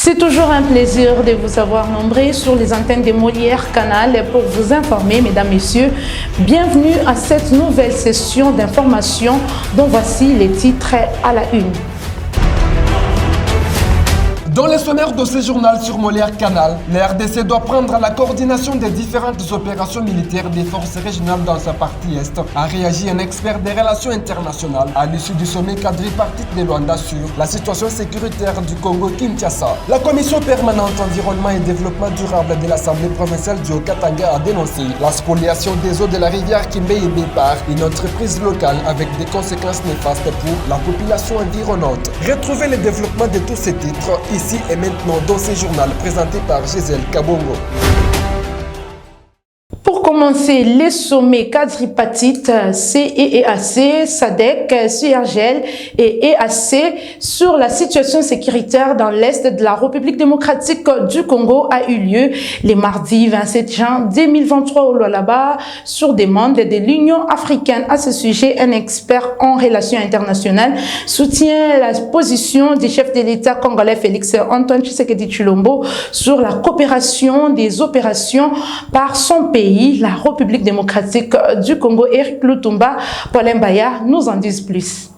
C'est toujours un plaisir de vous avoir nombreux sur les antennes de Molière Canal pour vous informer, mesdames, messieurs. Bienvenue à cette nouvelle session d'information dont voici les titres à la une. Dans les sommaires de ce journal sur Molière Canal, la RDC doit prendre la coordination des différentes opérations militaires des forces régionales dans sa partie Est, a réagi un expert des relations internationales à l'issue du sommet quadripartite de Luanda sur la situation sécuritaire du Congo-Kinshasa. La commission permanente environnement et développement durable de l'Assemblée provinciale du Haut-Katanga a dénoncé la spoliation des eaux de la rivière Kimbé-Ébé par une entreprise locale avec des conséquences néfastes pour la population environnante. Retrouvez le développement de tous ces titres ici et maintenant dans ce journal présenté par Gisèle Kabongo. Pour commencer, les sommets quadripartites CEEAC, SADC, CIRGL et EAC sur la situation sécuritaire dans l'Est de la République démocratique du Congo a eu lieu les mardis 27 juin 2023 au Lualaba sur demande de l'Union africaine. À ce sujet, un expert en relations internationales soutient la position du chef de l'État congolais Félix Antoine Tshisekedi Tshilombo sur la coopération des opérations par son pays, la République démocratique du Congo. Eric Lutumba, Paul Mbaya nous en disent plus.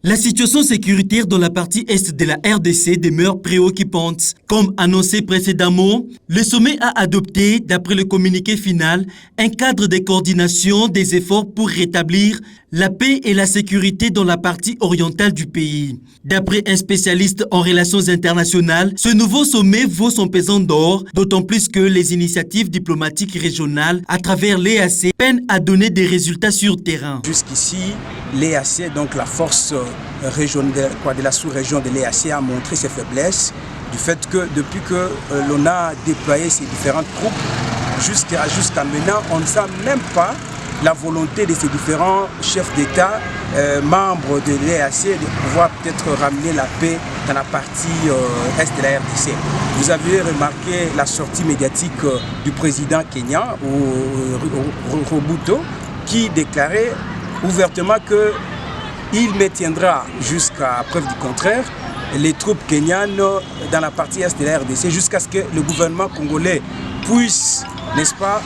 La situation sécuritaire dans la partie est de la RDC demeure préoccupante. Comme annoncé précédemment, le sommet a adopté, d'après le communiqué final, un cadre de coordination des efforts pour rétablir la paix et la sécurité dans la partie orientale du pays. D'après un spécialiste en relations internationales, ce nouveau sommet vaut son pesant d'or, d'autant plus que les initiatives diplomatiques régionales à travers l'EAC peinent à donner des résultats sur terrain. Jusqu'ici, l'EAC, donc la force régionale de la sous-région de l'EAC, a montré ses faiblesses du fait que depuis que l'on a déployé ces différentes troupes jusqu'à maintenant, on ne sent même pas la volonté de ces différents chefs d'État, membres de l'EAC, de pouvoir peut-être ramener la paix dans la partie est de la RDC. Vous avez remarqué la sortie médiatique du président kenyan, Robuto, qui déclarait ouvertement qu'il maintiendra jusqu'à preuve du contraire les troupes kenyanes dans la partie est de la RDC jusqu'à ce que le gouvernement congolais puisse, n'est-ce pas,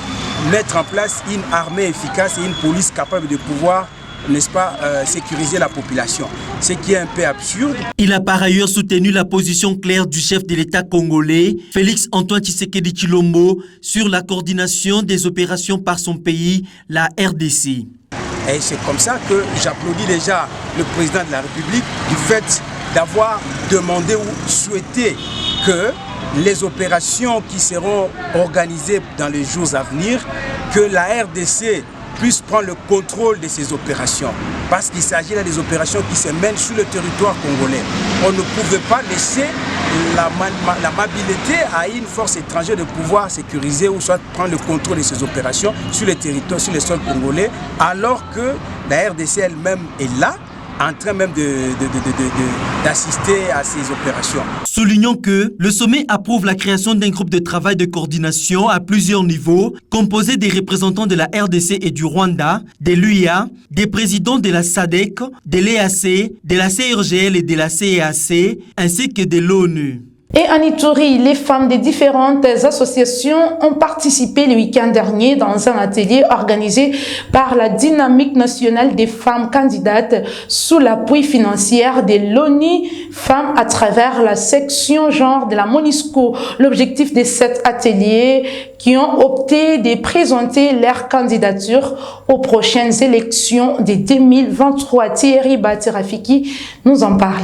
mettre en place une armée efficace et une police capable de pouvoir, n'est-ce pas, sécuriser la population. Ce qui est un peu absurde. Il a par ailleurs soutenu la position claire du chef de l'État congolais, Félix Antoine Tshisekedi Tshilombo, sur la coordination des opérations par son pays, la RDC. Et c'est comme ça que j'applaudis déjà le président de la République du fait d'avoir demandé ou souhaité que les opérations qui seront organisées dans les jours à venir, que la RDC puisse prendre le contrôle de ces opérations. Parce qu'il s'agit là des opérations qui se mènent sur le territoire congolais. On ne pouvait pas laisser l'amabilité à une force étrangère de pouvoir sécuriser ou soit prendre le contrôle de ces opérations sur le territoire, sur le sol congolais, alors que la RDC elle-même est là, en train même d'assister à ces opérations. Soulignons que le sommet approuve la création d'un groupe de travail de coordination à plusieurs niveaux, composé des représentants de la RDC et du Rwanda, de l'UIA, des présidents de la SADC, de l'EAC, de la CIRGL et de la CEAC, ainsi que de l'ONU. Et en Ituri, les femmes des différentes associations ont participé le week-end dernier dans un atelier organisé par la Dynamique nationale des femmes candidates sous l'appui financier de l'ONU Femmes à travers la section genre de la MONUSCO. L'objectif de cet atelier qui ont opté de présenter leur candidature aux prochaines élections de 2023. Thierry Batirafiki nous en parle.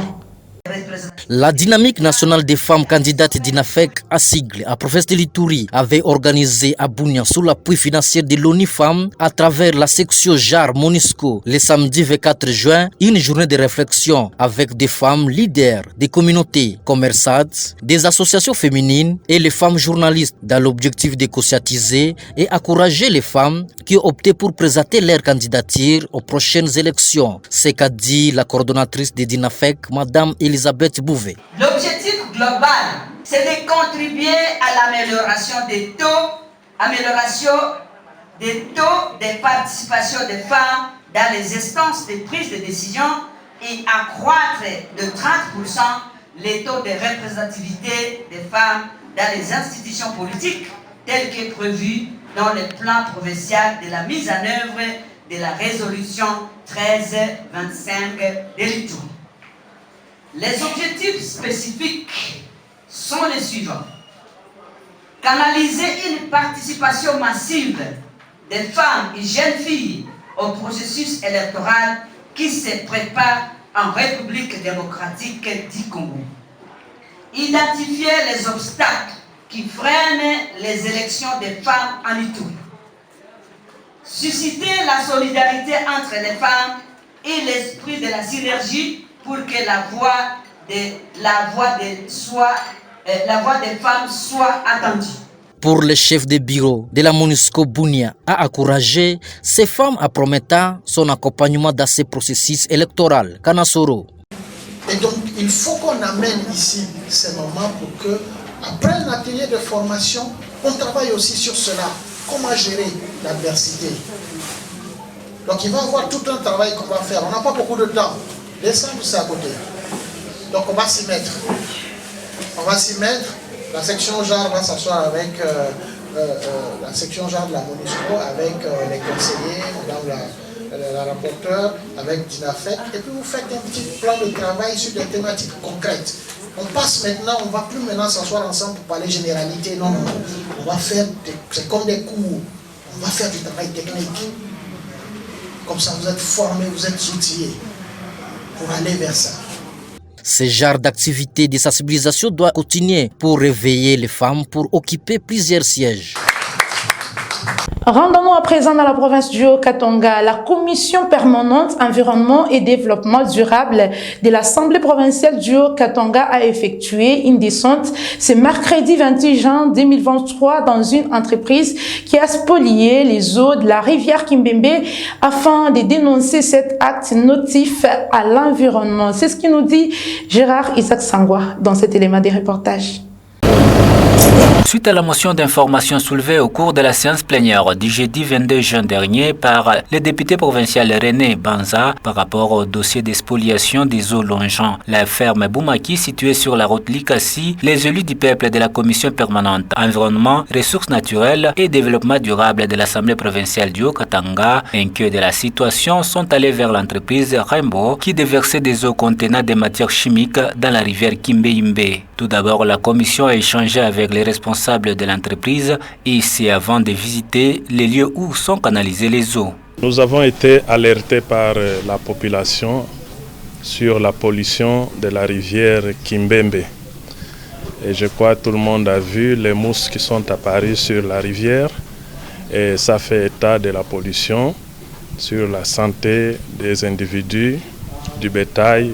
La dynamique nationale des femmes candidates d'INAFEC à sigle à Province de l'Ituri avait organisé à Bunia sous l'appui financier de l'ONU Femmes à travers la section JAR MONUSCO le samedi 24 juin une journée de réflexion avec des femmes leaders des communautés commerçantes, des associations féminines et les femmes journalistes dans l'objectif de conscientiser et encourager les femmes qui ont opté pour présenter leur candidature aux prochaines élections. C'est qu'a dit la coordonnatrice de d'INAFEC, Madame Elisabeth Bouvet. L'objectif global, c'est de contribuer à l'amélioration des taux, de participation des femmes dans les instances de prise de décision et accroître de 30% les taux de représentativité des femmes dans les institutions politiques tels que prévu dans le plan provincial de la mise en œuvre de la résolution 1325 de l'ITU. Les objectifs spécifiques sont les suivants. Canaliser une participation massive des femmes et jeunes filles au processus électoral qui se prépare en République démocratique du Congo. Identifier les obstacles qui freinent les élections des femmes en Ituri. Susciter la solidarité entre les femmes et l'esprit de la synergie pour que la voix des femmes soit attendue. Pour le chef de bureau de la MONUSCO Bunia a encouragé ces femmes en promettant son accompagnement dans ce processus électoral. Kanasoro. Et donc il faut qu'on amène ici ces moments pour que, après un atelier de formation, on travaille aussi sur cela. Comment gérer l'adversité. Donc il va y avoir tout un travail qu'on va faire. On n'a pas beaucoup de temps. Descendre, c'est à côté. Donc on va s'y mettre. La section genre va s'asseoir avec la section genre de la MONUSCO, avec les conseillers, madame la rapporteure, avec DINAFEC, et puis vous faites un petit plan de travail sur des thématiques concrètes. On passe maintenant, on ne va plus maintenant s'asseoir ensemble pour parler généralité, non. On va faire, c'est comme des cours, on va faire du travail technique. Comme ça vous êtes formés, vous êtes outillés pour aller vers ça. Ce genre d'activité de sensibilisation doit continuer pour réveiller les femmes pour occuper plusieurs sièges. Rendons-nous à présent dans la province du Haut-Katanga. La commission permanente environnement et développement durable de l'Assemblée provinciale du Haut-Katanga a effectué une descente ce mercredi 28 juin 2023 dans une entreprise qui a spolié les eaux de la rivière Kimbembe afin de dénoncer cet acte notif à l'environnement. C'est ce qui nous dit Gérard Isaac Sangwa dans cet élément des reportages. Suite à la motion d'information soulevée au cours de la séance plénière du jeudi 22 juin dernier par le député provincial René Banza par rapport au dossier d'expoliation des eaux longeant la ferme Boumaki située sur la route Likasi, les élus du peuple de la commission permanente environnement, ressources naturelles et développement durable de l'Assemblée provinciale du Haut-Katanga, inquiets de la situation, sont allés vers l'entreprise Rainbow qui déversait des eaux contenant des matières chimiques dans la rivière Kimbeimbe. Tout d'abord, la commission a échangé avec les responsables de l'entreprise ici avant de visiter les lieux où sont canalisées les eaux. Nous avons été alertés par la population sur la pollution de la rivière Kimbembe. Et je crois que tout le monde a vu les mousses qui sont apparues sur la rivière et ça fait état de la pollution sur la santé des individus, du bétail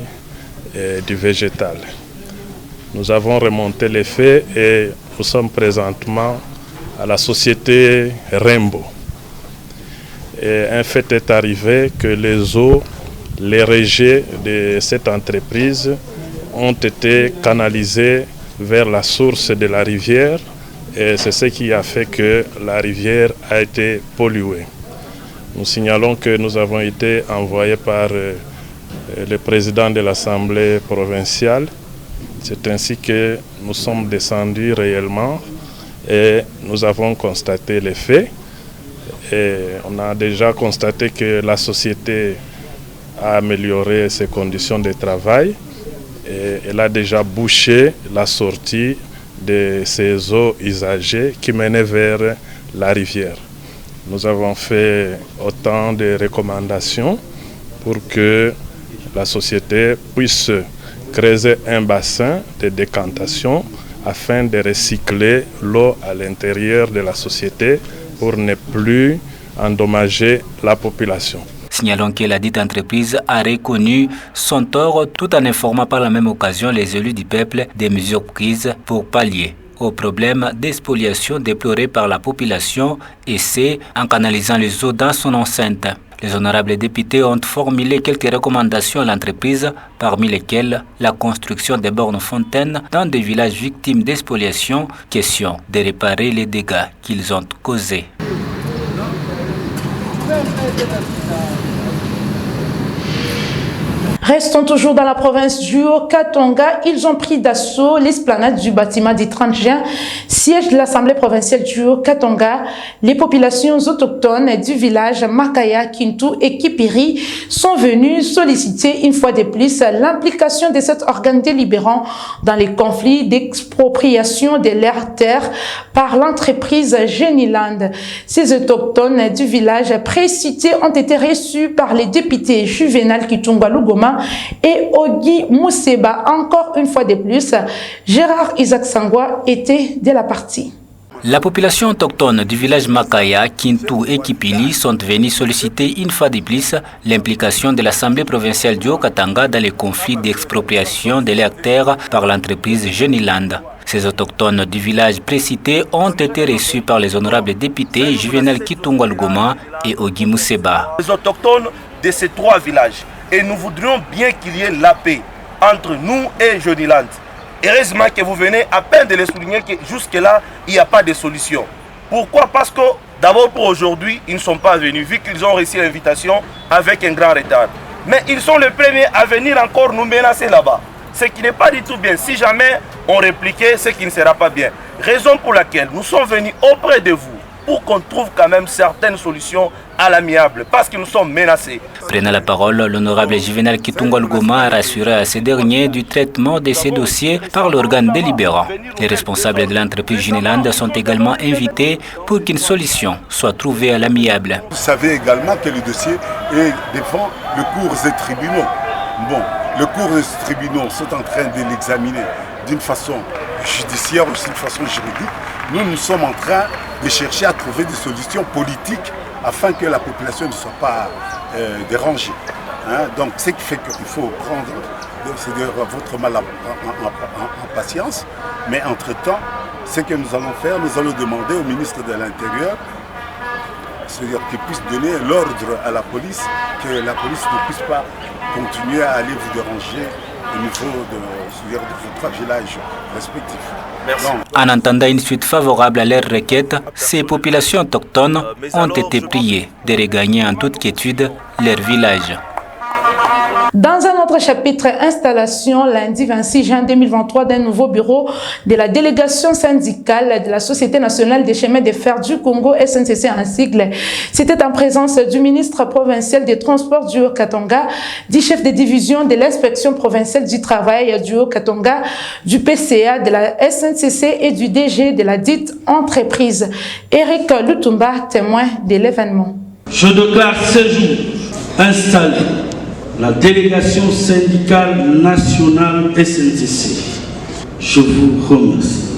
et du végétal. Nous avons remonté les faits et nous sommes présentement à la société Rainbow. Et un fait est arrivé que les eaux, les rejets de cette entreprise ont été canalisés vers la source de la rivière et c'est ce qui a fait que la rivière a été polluée. Nous signalons que nous avons été envoyés par le président de l'Assemblée provinciale. C'est ainsi que nous sommes descendus réellement et nous avons constaté les faits. Et on a déjà constaté que la société a amélioré ses conditions de travail et elle a déjà bouché la sortie de ces eaux usagées qui menaient vers la rivière. Nous avons fait autant de recommandations pour que la société puisse creuser un bassin de décantation afin de recycler l'eau à l'intérieur de la société pour ne plus endommager la population. Signalons que la dite entreprise a reconnu son tort tout en informant par la même occasion les élus du peuple des mesures prises pour pallier au problème d'expoliation déploré par la population et c'est en canalisant les eaux dans son enceinte. Les honorables députés ont formulé quelques recommandations à l'entreprise, parmi lesquelles la construction des bornes fontaines dans des villages victimes d'expoliation, question de réparer les dégâts qu'ils ont causés. Restons toujours dans la province du Haut-Katanga. Ils ont pris d'assaut l'esplanade du bâtiment du 30 juin, siège de l'Assemblée provinciale du Haut-Katanga. Les populations autochtones du village Makaya, Kintu et Kipiri sont venues solliciter une fois de plus l'implication de cet organe délibérant dans les conflits d'expropriation de leurs terres par l'entreprise Geniland. Ces autochtones du village précités ont été reçus par les députés Juvenal Kitungwa Lugoma et Ogi Museba. Encore une fois de plus, Gérard Isaac Sangwa était de la partie. La population autochtone du village Makaya, Kintu et Kipili sont venus solliciter une fois de plus l'implication de l'Assemblée provinciale du Haut-Katanga dans les conflits d'expropriation de leurs terres par l'entreprise Geniland. Ces autochtones du village précité ont été reçus par les honorables députés Juvenal Kitungwa Lugoma et Ogi Museba. Les autochtones de ces trois villages, et nous voudrions bien qu'il y ait la paix entre nous et Geniland. Heureusement que vous venez à peine de les souligner que jusque-là, il n'y a pas de solution. Pourquoi? Parce que d'abord pour aujourd'hui, ils ne sont pas venus, vu qu'ils ont reçu l'invitation avec un grand retard. Mais ils sont les premiers à venir encore nous menacer là-bas. Ce qui n'est pas du tout bien. Si jamais on répliquait, ce qui ne sera pas bien. Raison pour laquelle nous sommes venus auprès de vous, pour qu'on trouve quand même certaines solutions à l'amiable, parce que nous sommes menacés. Prenant la parole, l'honorable Juvenal Kitungwa Lugoma a rassuré à ces derniers du traitement de ces dossiers par l'organe délibérant. Les responsables de l'entreprise Geniland sont également invités pour qu'une solution soit trouvée à l'amiable. Vous savez également que le dossier est devant le cours des tribunaux. Bon, le cours des tribunaux sont en train de l'examiner d'une façon judiciaire ou d'une façon juridique. Nous sommes en train de chercher à trouver des solutions politiques afin que la population ne soit pas dérangée. Donc, ce qui fait qu'il faut prendre votre mal en patience. Mais entre-temps, ce que nous allons faire, nous allons demander au ministre de l'Intérieur, c'est-à-dire qu'il puisse donner l'ordre à la police, que la police ne puisse pas continuer à aller vous déranger au niveau de vos trois villages respectifs. En entendant une suite favorable à leur requête, ces populations autochtones ont été priées de regagner en toute quiétude leur village. Dans un autre chapitre, installation lundi 26 juin 2023 d'un nouveau bureau de la délégation syndicale de la Société nationale des chemins de fer du Congo, SNCC en sigle. C'était en présence du ministre provincial des Transports du Haut-Katanga, du chef de division de l'inspection provinciale du travail du Haut-Katanga, du PCA de la SNCC et du DG de la dite entreprise. Eric Lutumba, témoin de l'événement. Je déclare ce jour installé la délégation syndicale nationale SNCC. Je vous remercie.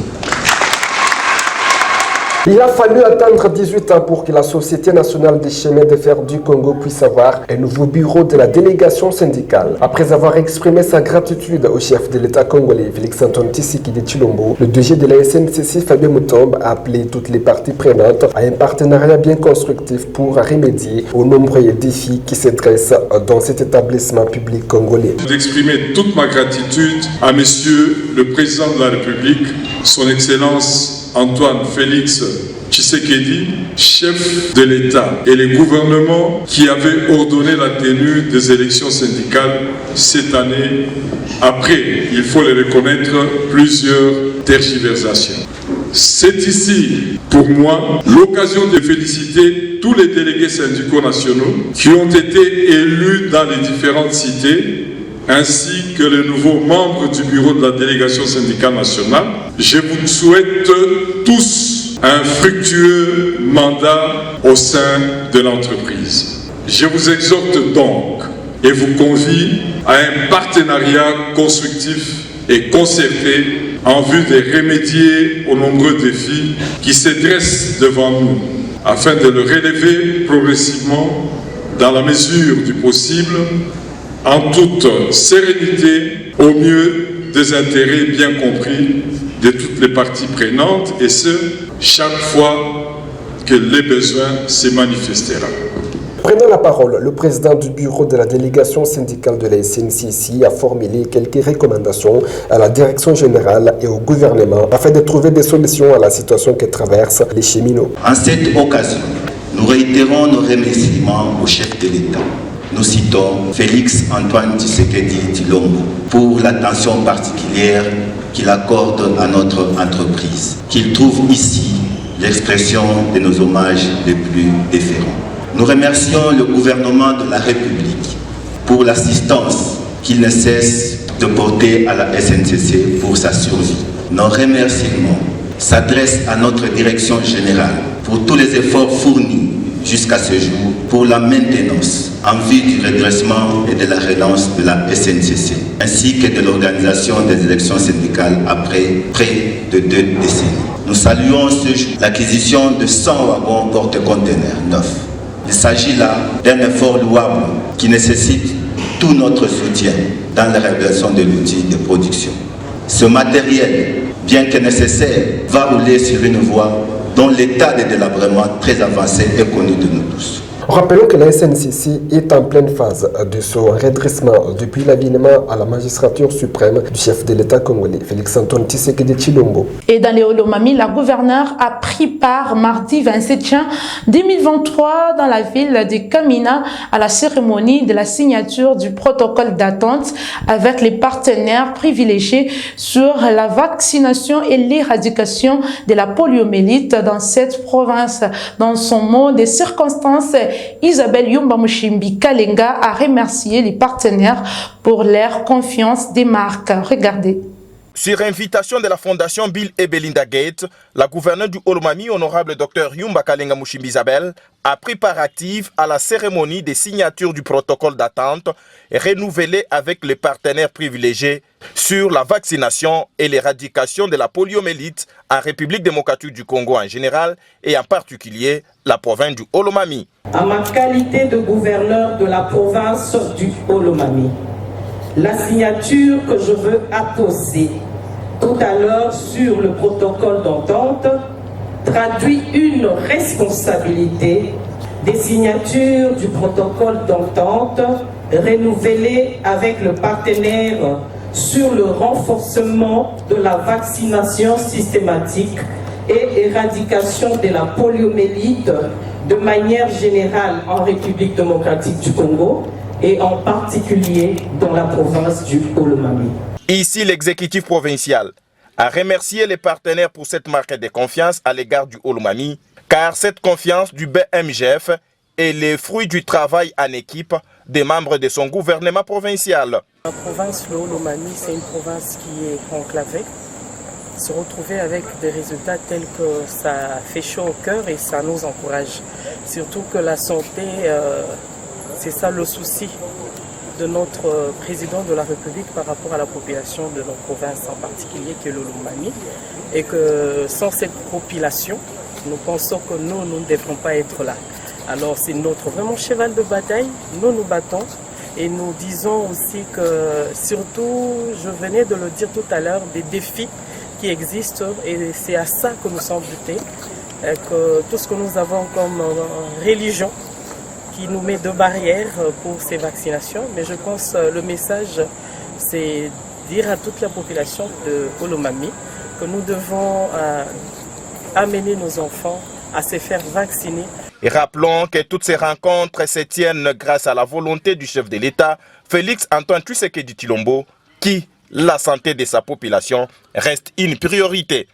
Il a fallu attendre 18 ans pour que la Société nationale des chemins de fer du Congo puisse avoir un nouveau bureau de la délégation syndicale. Après avoir exprimé sa gratitude au chef de l'État congolais, Félix-Antoine Tshisekedi Tshilombo, le DG de la SNCC, Fabien Mutombo, a appelé toutes les parties prenantes à un partenariat bien constructif pour remédier aux nombreux défis qui se dressent dans cet établissement public congolais. D'exprimer toute ma gratitude à Monsieur le Président de la République, Son Excellence Antoine Félix Tshisekedi, chef de l'État, et les gouvernements qui avaient ordonné la tenue des élections syndicales cette année, après, il faut le reconnaître, plusieurs tergiversations. C'est ici, pour moi, l'occasion de féliciter tous les délégués syndicaux nationaux qui ont été élus dans les différentes cités, ainsi que les nouveaux membres du bureau de la délégation syndicale nationale. Je vous souhaite tous un fructueux mandat au sein de l'entreprise. Je vous exhorte donc et vous convie à un partenariat constructif et concerté en vue de remédier aux nombreux défis qui se dressent devant nous, afin de le relever progressivement dans la mesure du possible, en toute sérénité, au mieux des intérêts bien compris de toutes les parties prenantes, et ce, chaque fois que les besoins se manifesteront. Prenant la parole, le président du bureau de la délégation syndicale de la SNCC a formulé quelques recommandations à la direction générale et au gouvernement afin de trouver des solutions à la situation que traversent les cheminots. En cette occasion, nous réitérons nos remerciements au chef de l'État, nous citons Félix Antoine Tshisekedi Tshilombo pour l'attention particulière qu'il accorde à notre entreprise, qu'il trouve ici l'expression de nos hommages les plus déférents. Nous remercions le gouvernement de la République pour l'assistance qu'il ne cesse de porter à la SNCC pour sa survie. Nos remerciements s'adressent à notre direction générale pour tous les efforts fournis jusqu'à ce jour pour la maintenance en vue du redressement et de la relance de la SNCC, ainsi que de l'organisation des élections syndicales après près de 2 décennies. Nous saluons ce jour l'acquisition de 100 wagons porte-conteneurs neufs. Il s'agit là d'un effort louable qui nécessite tout notre soutien dans la réalisation de l'outil de production. Ce matériel, bien que nécessaire, va rouler sur une voie dont l'état de délabrement très avancé est connu de nous tous. Rappelons que la SNCC est en pleine phase de son redressement depuis l'alignement à la magistrature suprême du chef de l'État congolais, Félix Antoine Tshisekedi Tshilombo. Et dans les Olomami, la gouverneure a pris part mardi 27 juin 2023 dans la ville de Kamina à la cérémonie de la signature du protocole d'attente avec les partenaires privilégiés sur la vaccination et l'éradication de la poliomyélite dans cette province. Dans son mot des circonstances, Isabelle Yumba Mushimbi Kalenga a remercié les partenaires pour leur confiance des marques. Regardez. Sur invitation de la fondation Bill et Belinda Gates, la gouverneure du Olomami, honorable Dr Yumba Kalenga Mushimbi Isabelle, a pris part active à la cérémonie des signatures du protocole d'attente renouvelé avec les partenaires privilégiés sur la vaccination et l'éradication de la poliomyélite en République démocratique du Congo en général et en particulier la province du Olomami. À ma qualité de gouverneur de la province du Olomami, la signature que je veux apposer tout à l'heure sur le protocole d'entente traduit une responsabilité des signatures du protocole d'entente renouvelé avec le partenaire sur le renforcement de la vaccination systématique et éradication de la poliomyélite de manière générale en République démocratique du Congo et en particulier dans la province du Olomami. Ici, l'exécutif provincial a remercié les partenaires pour cette marque de confiance à l'égard du Olomami, car cette confiance du BMGF est le fruit du travail en équipe des membres de son gouvernement provincial. La province de Olomami, c'est une province qui est enclavée. Se retrouver avec des résultats tels que ça fait chaud au cœur et ça nous encourage. Surtout que la santé, c'est ça le souci de notre président de la République par rapport à la population de nos provinces, en particulier qui est l'Olomami. Et que sans cette population, nous pensons que nous ne devrons pas être là. Alors c'est notre vraiment cheval de bataille, nous nous battons. Et nous disons aussi que, surtout, je venais de le dire tout à l'heure, des défis qui existent et c'est à ça que nous sommes butés, que tout ce que nous avons comme religion qui nous met de barrières pour ces vaccinations. Mais je pense que le message, c'est dire à toute la population de Olomami que nous devons amener nos enfants à se faire vacciner. Et rappelons que toutes ces rencontres se tiennent grâce à la volonté du chef de l'État, Félix Antoine Tshisekedi Tshilombo, qui, la santé de sa population, reste une priorité.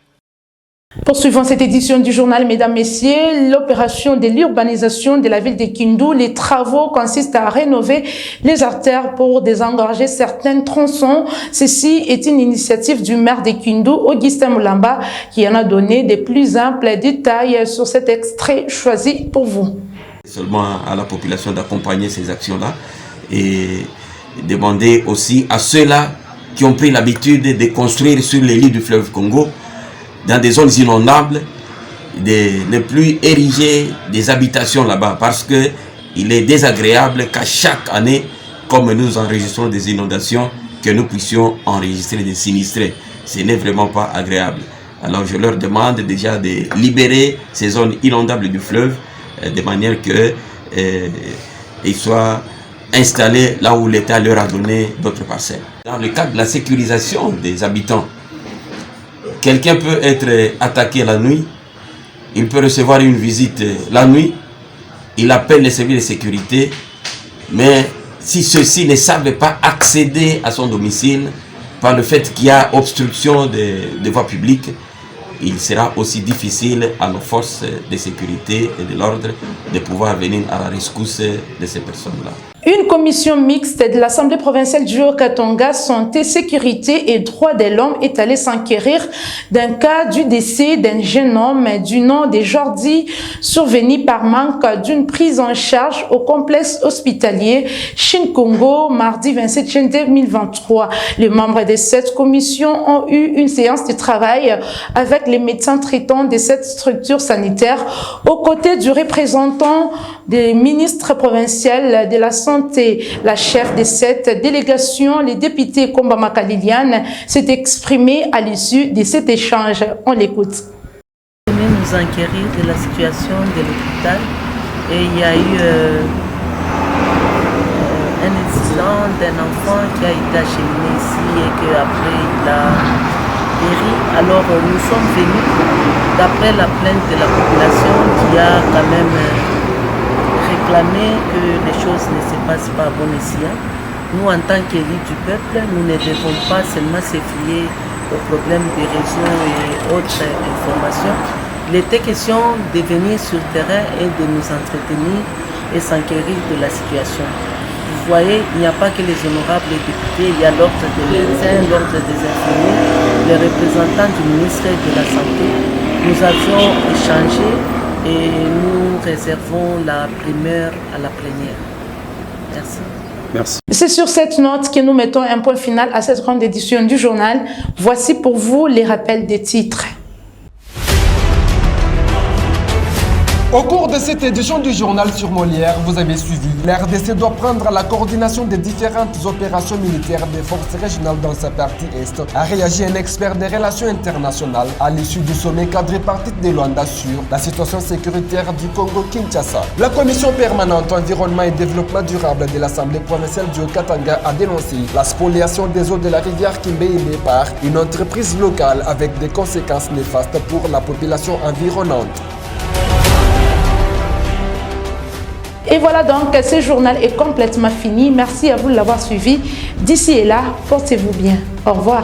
Poursuivons cette édition du journal, mesdames, messieurs. L'opération de l'urbanisation de la ville de Kindu, les travaux consistent à rénover les artères pour désengorger certains tronçons. Ceci est une initiative du maire de Kindu, Augustin Moulamba, qui en a donné des plus amples détails sur cet extrait choisi pour vous. Seulement à la population d'accompagner ces actions-là et demander aussi à ceux-là qui ont pris l'habitude de construire sur les lits du fleuve Congo, dans des zones inondables, de ne plus ériger des habitations là-bas parce qu'il est désagréable qu'à chaque année, comme nous enregistrons des inondations, que nous puissions enregistrer des sinistrés. Ce n'est vraiment pas agréable. Alors je leur demande déjà de libérer ces zones inondables du fleuve de manière qu'ils soient installés là où l'État leur a donné d'autres parcelles. Dans le cadre de la sécurisation des habitants, quelqu'un peut être attaqué la nuit, il peut recevoir une visite la nuit, il appelle les services de sécurité, Mais si ceux-ci ne savent pas accéder à son domicile par le fait qu'il y a obstruction des voies publiques, il sera aussi difficile à nos forces de sécurité et de l'ordre de pouvoir venir à la rescousse de ces personnes-là. Une commission mixte de l'Assemblée provinciale du Haut-Katanga, santé, sécurité et droits de l'homme est allée s'enquérir d'un cas du décès d'un jeune homme du nom de Jordi, survenu par manque d'une prise en charge au complexe hospitalier Chine-Congo, mardi 27 juin 2023. Les membres de cette commission ont eu une séance de travail avec les médecins traitants de cette structure sanitaire, aux côtés du représentant des ministres provinciaux de la santé. La chef de cette délégation, le député Komba Makaliliane, s'est exprimé à l'issue de cet échange. On l'écoute. Nous venons nous enquérir de la situation de l'hôpital et il y a eu un incident d'un enfant qui a été acheminé ici et qu'après il a péri. Alors nous sommes venus d'après la plainte de la population qui a quand même réclamer que les choses ne se passent pas à bon escient. Nous, en tant qu'élus du peuple, nous ne devons pas seulement se fier aux problèmes des réseaux et autres informations. Il était question de venir sur le terrain et de nous entretenir et s'enquérir de la situation. Vous voyez, il n'y a pas que les honorables députés, il y a l'ordre des médecins, l'ordre des infirmiers, les représentants du ministère de la Santé. Nous avions échangé et nous réservons la primeur à la plénière. Merci. Merci. C'est sur cette note que nous mettons un point final à cette grande édition du journal. Voici pour vous les rappels des titres. Au cours de cette édition du journal sur Molière, vous avez suivi. La RDC doit prendre la coordination des différentes opérations militaires des forces régionales dans sa partie Est. A réagi un expert des relations internationales à l'issue du sommet quadripartite de Luanda sur la situation sécuritaire du Congo-Kinshasa. La commission permanente environnement et développement durable de l'Assemblée provinciale du Haut-Katanga a dénoncé la spoliation des eaux de la rivière Kimbembe par une entreprise locale avec des conséquences néfastes pour la population environnante. Et voilà donc, ce journal est complètement fini. Merci à vous de l'avoir suivi. D'ici et là, portez-vous bien. Au revoir.